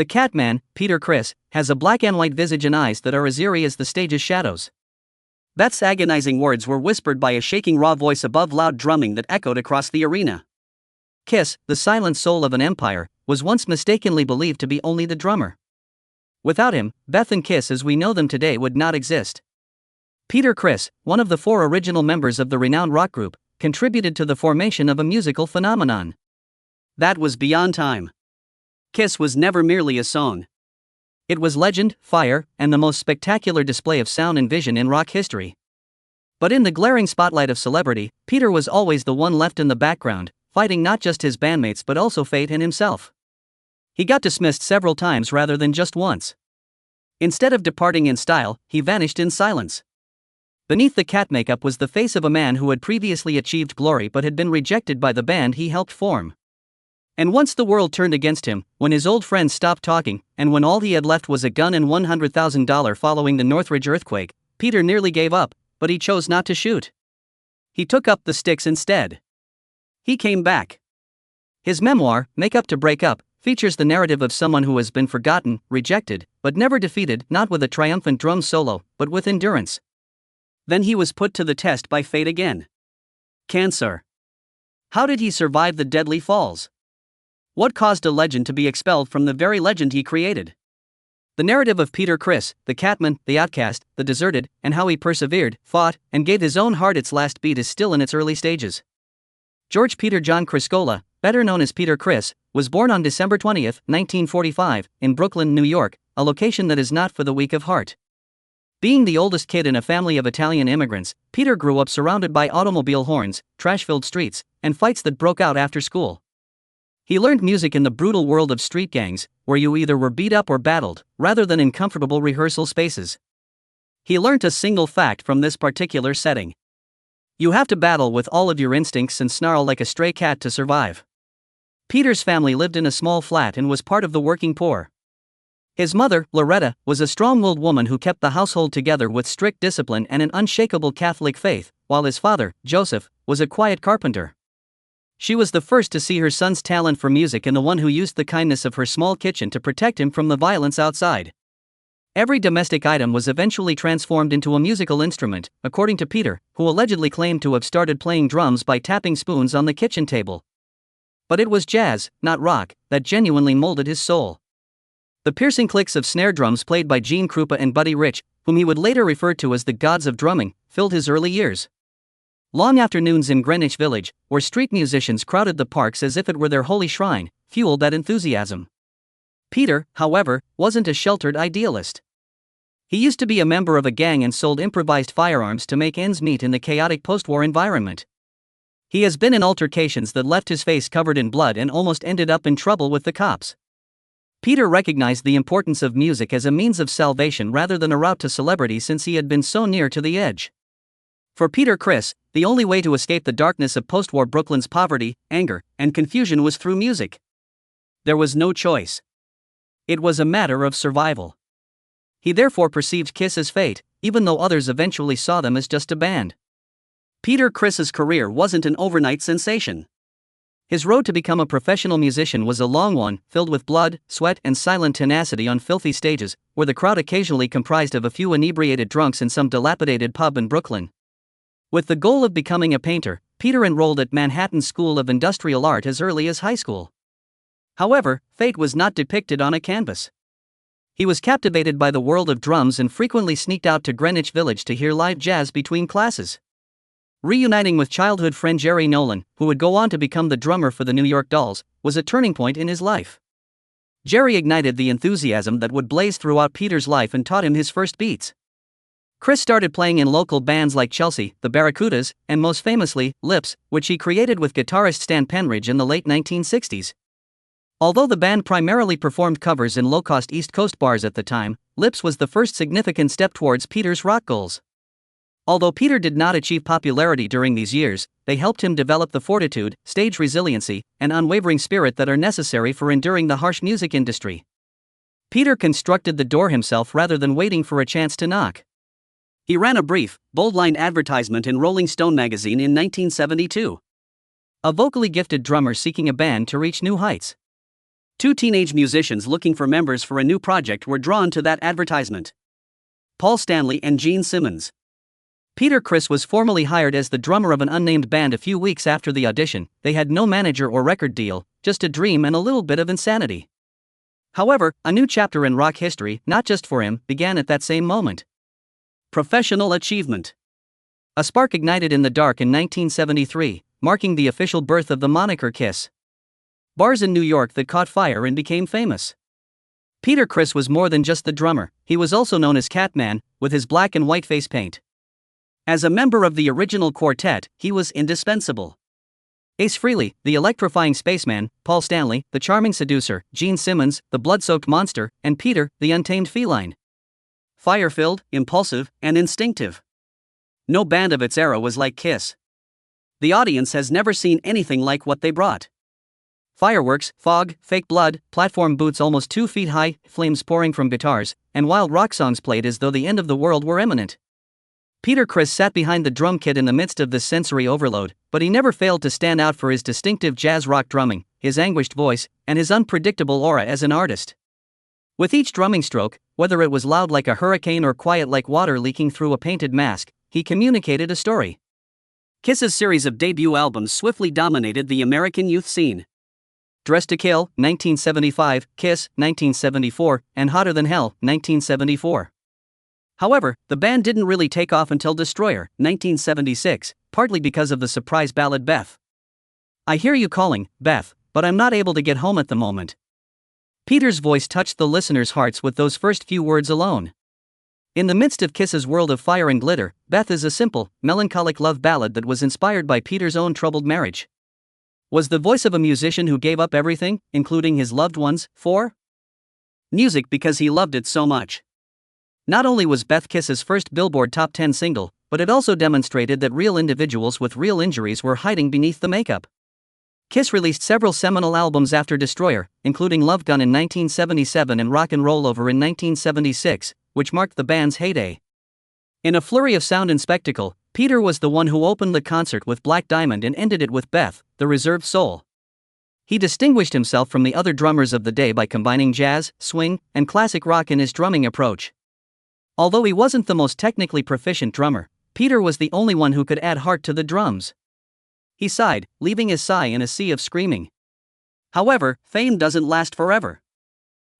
The Catman, Peter Criss, has a black and white visage and eyes that are as eerie as the stage's shadows. Beth's agonizing words were whispered by a shaking raw voice above loud drumming that echoed across the arena. Kiss, the silent soul of an empire, was once mistakenly believed to be only the drummer. Without him, Beth and Kiss as we know them today would not exist. Peter Criss, one of the 4 original members of the renowned rock group, contributed to the formation of a musical phenomenon that was beyond time. Kiss was never merely a song. It was legend, fire, and the most spectacular display of sound and vision in rock history. But in the glaring spotlight of celebrity, Peter was always the one left in the background, fighting not just his bandmates but also fate and himself. He got dismissed several times rather than just once. Instead of departing in style, he vanished in silence. Beneath the cat makeup was the face of a man who had previously achieved glory but had been rejected by the band he helped form. And once the world turned against him, when his old friends stopped talking, and when all he had left was a gun and $100,000 following the Northridge earthquake, Peter nearly gave up, but he chose not to shoot. He took up the sticks instead. He came back. His memoir, Make Up to Break Up, features the narrative of someone who has been forgotten, rejected, but never defeated, not with a triumphant drum solo, but with endurance. Then he was put to the test by fate again. Cancer. How did he survive the deadly falls? What caused a legend to be expelled from the very legend he created? The narrative of Peter Criss, the Catman, the outcast, the deserted, and how he persevered, fought, and gave his own heart its last beat is still in its early stages. George Peter John Criscola, better known as Peter Criss, was born on December 20, 1945, in Brooklyn, New York, a location that is not for the weak of heart. Being the oldest kid in a family of Italian immigrants, Peter grew up surrounded by automobile horns, trash-filled streets, and fights that broke out after school. He learned music in the brutal world of street gangs, where you either were beat up or battled, rather than in comfortable rehearsal spaces. He learned a single fact from this particular setting. You have to battle with all of your instincts and snarl like a stray cat to survive. Peter's family lived in a small flat and was part of the working poor. His mother, Loretta, was a strong-willed woman who kept the household together with strict discipline and an unshakable Catholic faith, while his father, Joseph, was a quiet carpenter. She was the first to see her son's talent for music and the one who used the kindness of her small kitchen to protect him from the violence outside. Every domestic item was eventually transformed into a musical instrument, according to Peter, who allegedly claimed to have started playing drums by tapping spoons on the kitchen table. But it was jazz, not rock, that genuinely molded his soul. The piercing clicks of snare drums played by Gene Krupa and Buddy Rich, whom he would later refer to as the gods of drumming, filled his early years. Long afternoons in Greenwich Village, where street musicians crowded the parks as if it were their holy shrine, fueled that enthusiasm. Peter, however, wasn't a sheltered idealist. He used to be a member of a gang and sold improvised firearms to make ends meet in the chaotic post-war environment. He has been in altercations that left his face covered in blood and almost ended up in trouble with the cops. Peter recognized the importance of music as a means of salvation rather than a route to celebrity since he had been so near to the edge. For Peter Criss, the only way to escape the darkness of post-war Brooklyn's poverty, anger, and confusion was through music. There was no choice. It was a matter of survival. He therefore perceived Kiss as fate, even though others eventually saw them as just a band. Peter Criss's career wasn't an overnight sensation. His road to become a professional musician was a long one, filled with blood, sweat, and silent tenacity on filthy stages, where the crowd occasionally comprised of a few inebriated drunks in some dilapidated pub in Brooklyn. With the goal of becoming a painter, Peter enrolled at Manhattan's School of Industrial Art as early as high school. However, fate was not depicted on a canvas. He was captivated by the world of drums and frequently sneaked out to Greenwich Village to hear live jazz between classes. Reuniting with childhood friend Jerry Nolan, who would go on to become the drummer for the New York Dolls, was a turning point in his life. Jerry ignited the enthusiasm that would blaze throughout Peter's life and taught him his first beats. Criss started playing in local bands like Chelsea, the Barracudas, and most famously, Lips, which he created with guitarist Stan Penridge in the late 1960s. Although the band primarily performed covers in low-cost East Coast bars at the time, Lips was the first significant step towards Peter's rock goals. Although Peter did not achieve popularity during these years, they helped him develop the fortitude, stage resiliency, and unwavering spirit that are necessary for enduring the harsh music industry. Peter constructed the door himself rather than waiting for a chance to knock. He ran a brief, bold-line advertisement in Rolling Stone magazine in 1972. A vocally gifted drummer seeking a band to reach new heights. Two teenage musicians looking for members for a new project were drawn to that advertisement: Paul Stanley and Gene Simmons. Peter Criss was formally hired as the drummer of an unnamed band a few weeks after the audition. They had no manager or record deal, just a dream and a little bit of insanity. However, a new chapter in rock history, not just for him, began at that same moment. Professional achievement. A spark ignited in the dark in 1973, marking the official birth of the moniker Kiss. Bars in New York that caught fire and became famous. Peter Criss was more than just the drummer, he was also known as Catman, with his black and white face paint. As a member of the original quartet, he was indispensable. Ace Frehley, the electrifying spaceman; Paul Stanley, the charming seducer; Gene Simmons, the blood-soaked monster; and Peter, the untamed feline. Fire-filled, impulsive, and instinctive. No band of its era was like Kiss. The audience has never seen anything like what they brought. Fireworks, fog, fake blood, platform boots almost 2 feet high, flames pouring from guitars, and wild rock songs played as though the end of the world were imminent. Peter Criss sat behind the drum kit in the midst of this sensory overload, but he never failed to stand out for his distinctive jazz rock drumming, his anguished voice, and his unpredictable aura as an artist. With each drumming stroke, whether it was loud like a hurricane or quiet like water leaking through a painted mask, he communicated a story. Kiss's series of debut albums swiftly dominated the American youth scene. Dressed to Kill, 1975, Kiss, 1974, and Hotter Than Hell, 1974. However, the band didn't really take off until Destroyer, 1976, partly because of the surprise ballad Beth. I hear you calling, Beth, but I'm not able to get home at the moment. Peter's voice touched the listeners' hearts with those first few words alone. In the midst of Kiss's world of fire and glitter, Beth is a simple, melancholic love ballad that was inspired by Peter's own troubled marriage. Was the voice of a musician who gave up everything, including his loved ones, for music because he loved it so much. Not only was Beth Kiss's first Billboard Top 10 single, but it also demonstrated that real individuals with real injuries were hiding beneath the makeup. Kiss released several seminal albums after Destroyer, including Love Gun in 1977 and Rock and Roll Over in 1976, which marked the band's heyday. In a flurry of sound and spectacle, Peter was the one who opened the concert with Black Diamond and ended it with Beth, the reserved soul. He distinguished himself from the other drummers of the day by combining jazz, swing, and classic rock in his drumming approach. Although he wasn't the most technically proficient drummer, Peter was the only one who could add heart to the drums. He sighed, leaving his sigh in a sea of screaming. However, fame doesn't last forever.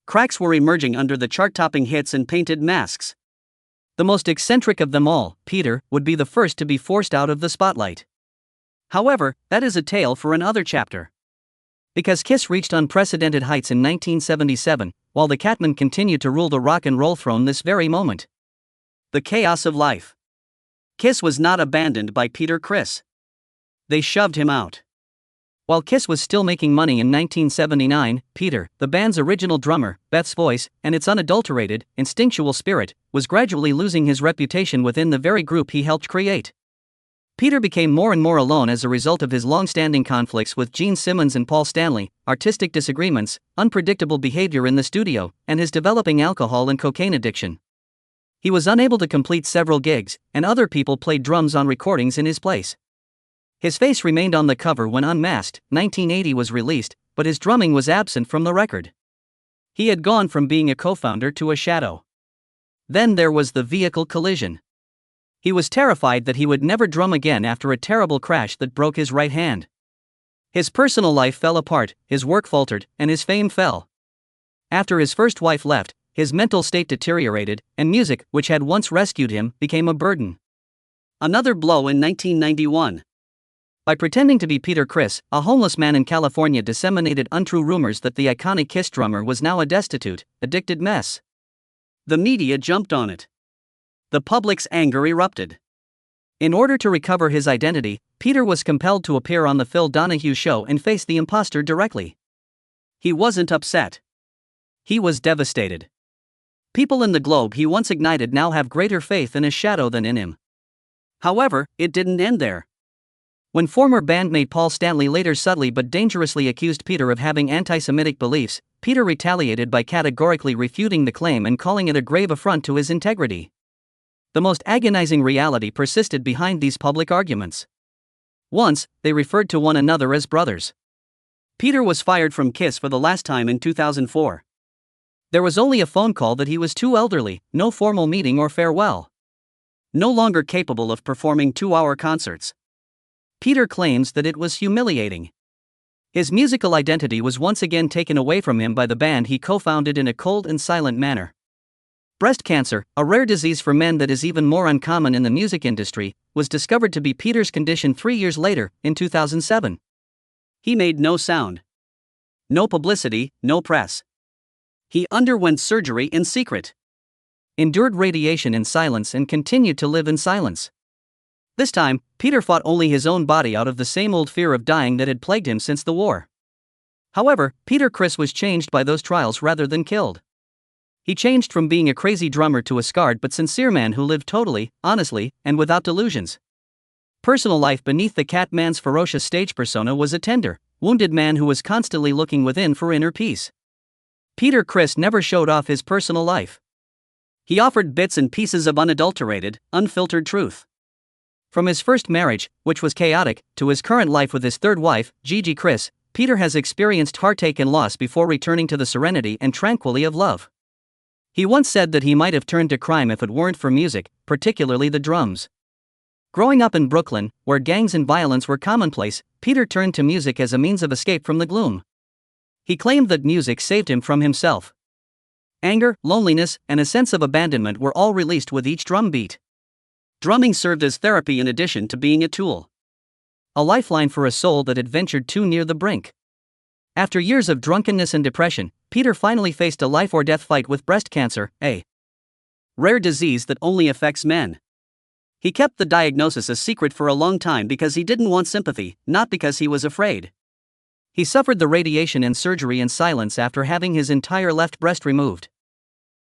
Cracks were emerging under the chart-topping hits and painted masks. The most eccentric of them all, Peter, would be the first to be forced out of the spotlight. However, that is a tale for another chapter. Because Kiss reached unprecedented heights in 1977, while the Catman continued to rule the rock and roll throne this very moment. The chaos of life. Kiss was not abandoned by Peter Criss. They shoved him out. While Kiss was still making money in 1979, Peter, the band's original drummer, Beth's voice, and its unadulterated, instinctual spirit, was gradually losing his reputation within the very group he helped create. Peter became more and more alone as a result of his long-standing conflicts with Gene Simmons and Paul Stanley, artistic disagreements, unpredictable behavior in the studio, and his developing alcohol and cocaine addiction. He was unable to complete several gigs, and other people played drums on recordings in his place. His face remained on the cover when Unmasked, 1980 was released, but his drumming was absent from the record. He had gone from being a co-founder to a shadow. Then there was the vehicle collision. He was terrified that he would never drum again after a terrible crash that broke his right hand. His personal life fell apart, his work faltered, and his fame fell. After his first wife left, his mental state deteriorated, and music, which had once rescued him, became a burden. Another blow in 1991. By pretending to be Peter Criss, a homeless man in California disseminated untrue rumors that the iconic Kiss drummer was now a destitute, addicted mess. The media jumped on it. The public's anger erupted. In order to recover his identity, Peter was compelled to appear on the Phil Donahue Show and face the imposter directly. He wasn't upset. He was devastated. People in the globe he once ignited now have greater faith in his shadow than in him. However, it didn't end there. When former bandmate Paul Stanley later subtly but dangerously accused Peter of having anti-Semitic beliefs, Peter retaliated by categorically refuting the claim and calling it a grave affront to his integrity. The most agonizing reality persisted behind these public arguments. Once, they referred to one another as brothers. Peter was fired from Kiss for the last time in 2004. There was only a phone call that he was too elderly, no formal meeting or farewell. No longer capable of performing 2-hour concerts. Peter claims that it was humiliating. His musical identity was once again taken away from him by the band he co-founded in a cold and silent manner. Breast cancer, a rare disease for men that is even more uncommon in the music industry, was discovered to be Peter's condition 3 years later, in 2007. He made no sound. No publicity, no press. He underwent surgery in secret. Endured radiation in silence and continued to live in silence. This time, Peter fought only his own body out of the same old fear of dying that had plagued him since the war. However, Peter Criss was changed by those trials rather than killed. He changed from being a crazy drummer to a scarred but sincere man who lived totally, honestly, and without delusions. Personal life beneath the Catman's ferocious stage persona was a tender, wounded man who was constantly looking within for inner peace. Peter Criss never showed off his personal life. He offered bits and pieces of unadulterated, unfiltered truth. From his first marriage, which was chaotic, to his current life with his third wife, Gigi Criss, Peter has experienced heartache and loss before returning to the serenity and tranquility of love. He once said that he might have turned to crime if it weren't for music, particularly the drums. Growing up in Brooklyn, where gangs and violence were commonplace, Peter turned to music as a means of escape from the gloom. He claimed that music saved him from himself. Anger, loneliness, and a sense of abandonment were all released with each drum beat. Drumming served as therapy in addition to being a tool. A lifeline for a soul that had ventured too near the brink. After years of drunkenness and depression, Peter finally faced a life-or-death fight with breast cancer, a rare disease that only affects men. He kept the diagnosis a secret for a long time because he didn't want sympathy, not because he was afraid. He suffered the radiation and surgery in silence after having his entire left breast removed.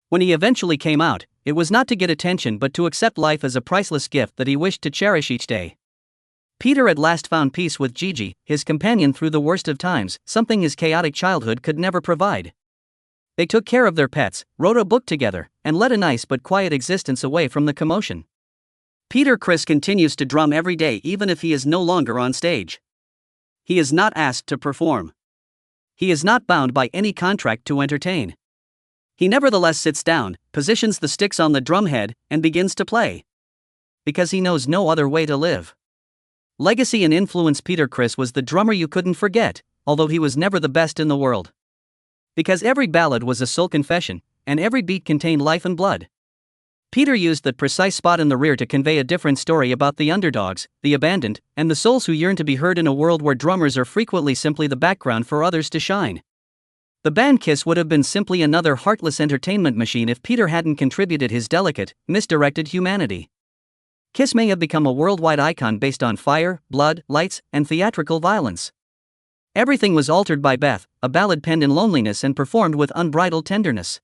When he eventually came out, it was not to get attention but to accept life as a priceless gift that he wished to cherish each day. Peter at last found peace with Gigi, his companion through the worst of times, something his chaotic childhood could never provide. They took care of their pets, wrote a book together, and led a nice but quiet existence away from the commotion. Peter Criss continues to drum every day even if he is no longer on stage. He is not asked to perform. He is not bound by any contract to entertain. He nevertheless sits down, positions the sticks on the drum head, and begins to play. Because he knows no other way to live. Legacy and influence. Peter Criss was the drummer you couldn't forget, although he was never the best in the world. Because every ballad was a soul confession, and every beat contained life and blood. Peter used that precise spot in the rear to convey a different story about the underdogs, the abandoned, and the souls who yearn to be heard in a world where drummers are frequently simply the background for others to shine. The band Kiss would have been simply another heartless entertainment machine if Peter hadn't contributed his delicate, misdirected humanity. Kiss may have become a worldwide icon based on fire, blood, lights, and theatrical violence. Everything was altered by Beth, a ballad penned in loneliness and performed with unbridled tenderness.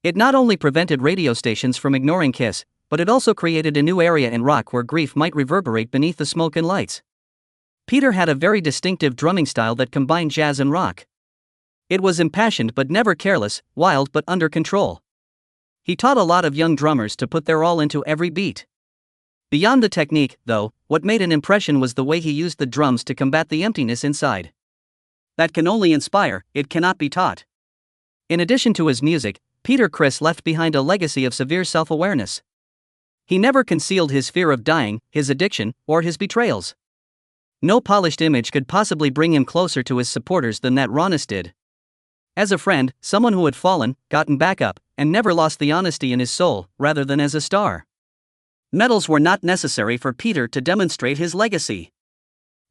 It not only prevented radio stations from ignoring Kiss, but it also created a new area in rock where grief might reverberate beneath the smoke and lights. Peter had a very distinctive drumming style that combined jazz and rock. It was impassioned but never careless, wild but under control. He taught a lot of young drummers to put their all into every beat. Beyond the technique, though, what made an impression was the way he used the drums to combat the emptiness inside. That can only inspire, it cannot be taught. In addition to his music, Peter Criss left behind a legacy of severe self-awareness. He never concealed his fear of dying, his addiction, or his betrayals. No polished image could possibly bring him closer to his supporters than that rawness did. As a friend, someone who had fallen, gotten back up, and never lost the honesty in his soul, rather than as a star. Medals were not necessary for Peter to demonstrate his legacy.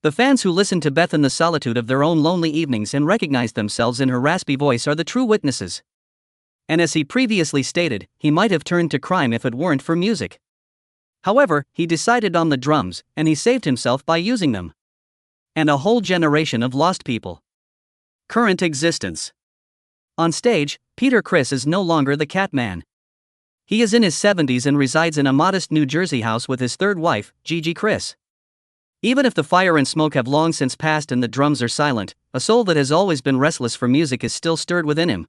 The fans who listened to Beth in the solitude of their own lonely evenings and recognized themselves in her raspy voice are the true witnesses. And as he previously stated, he might have turned to crime if it weren't for music. However, he decided on the drums, and he saved himself by using them. And a whole generation of lost people. Current existence. On stage, Peter Criss is no longer the Catman. He is in his 70s and resides in a modest New Jersey house with his third wife, Gigi Criss. Even if the fire and smoke have long since passed and the drums are silent, a soul that has always been restless for music is still stirred within him.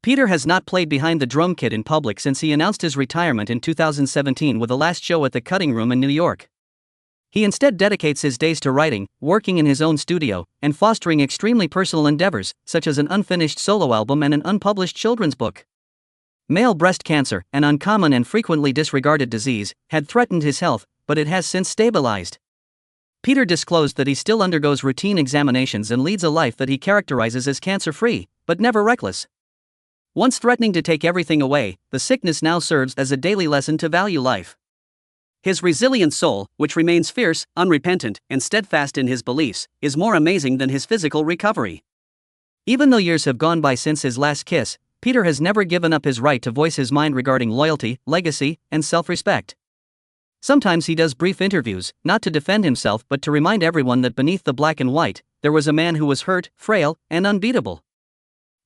Peter has not played behind the drum kit in public since he announced his retirement in 2017 with a last show at the Cutting Room in New York. He instead dedicates his days to writing, working in his own studio, and fostering extremely personal endeavors, such as an unfinished solo album and an unpublished children's book. Male breast cancer, an uncommon and frequently disregarded disease, had threatened his health, but it has since stabilized. Peter disclosed that he still undergoes routine examinations and leads a life that he characterizes as cancer-free, but never reckless. Once threatening to take everything away, the sickness now serves as a daily lesson to value life. His resilient soul, which remains fierce, unrepentant, and steadfast in his beliefs, is more amazing than his physical recovery. Even though years have gone by since his last kiss, Peter has never given up his right to voice his mind regarding loyalty, legacy, and self-respect. Sometimes he does brief interviews, not to defend himself but to remind everyone that beneath the black and white, there was a man who was hurt, frail, and unbeatable.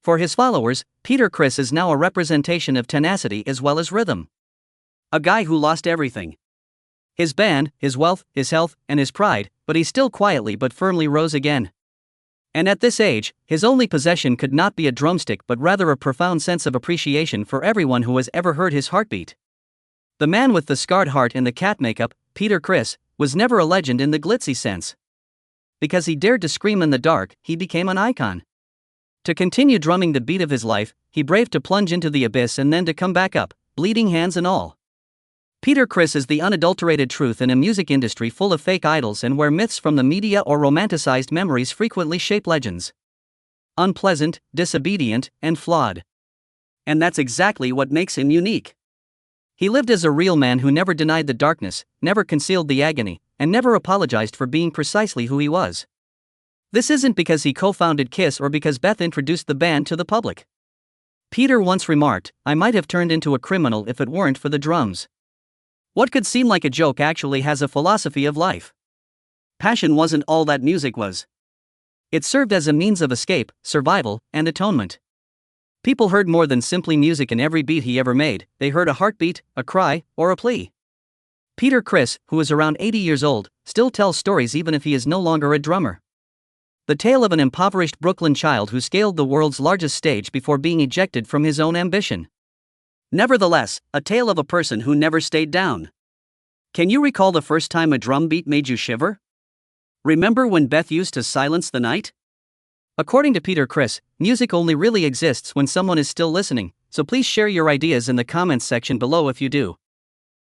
For his followers, Peter Criss is now a representation of tenacity as well as rhythm. A guy who lost everything. His band, his wealth, his health, and his pride, but he still quietly but firmly rose again. And at this age, his only possession could not be a drumstick but rather a profound sense of appreciation for everyone who has ever heard his heartbeat. The man with the scarred heart and the cat makeup, Peter Criss, was never a legend in the glitzy sense. Because he dared to scream in the dark, he became an icon. To continue drumming the beat of his life, he braved to plunge into the abyss and then to come back up, bleeding hands and all. Peter Criss is the unadulterated truth in a music industry full of fake idols and where myths from the media or romanticized memories frequently shape legends. Unpleasant, disobedient, and flawed. And that's exactly what makes him unique. He lived as a real man who never denied the darkness, never concealed the agony, and never apologized for being precisely who he was. This isn't because he co-founded Kiss or because Beth introduced the band to the public. Peter once remarked, "I might have turned into a criminal if it weren't for the drums." What could seem like a joke actually has a philosophy of life. Passion wasn't all that music was. It served as a means of escape, survival, and atonement. People heard more than simply music in every beat he ever made. They heard a heartbeat, a cry, or a plea. Peter Criss, who is around 80 years old, still tells stories even if he is no longer a drummer. The tale of an impoverished Brooklyn child who scaled the world's largest stage before being ejected from his own ambition. Nevertheless, a tale of a person who never stayed down. Can you recall the first time a drum beat made you shiver? Remember when Beth used to silence the night? According to Peter Criss, music only really exists when someone is still listening, so please share your ideas in the comments section below if you do.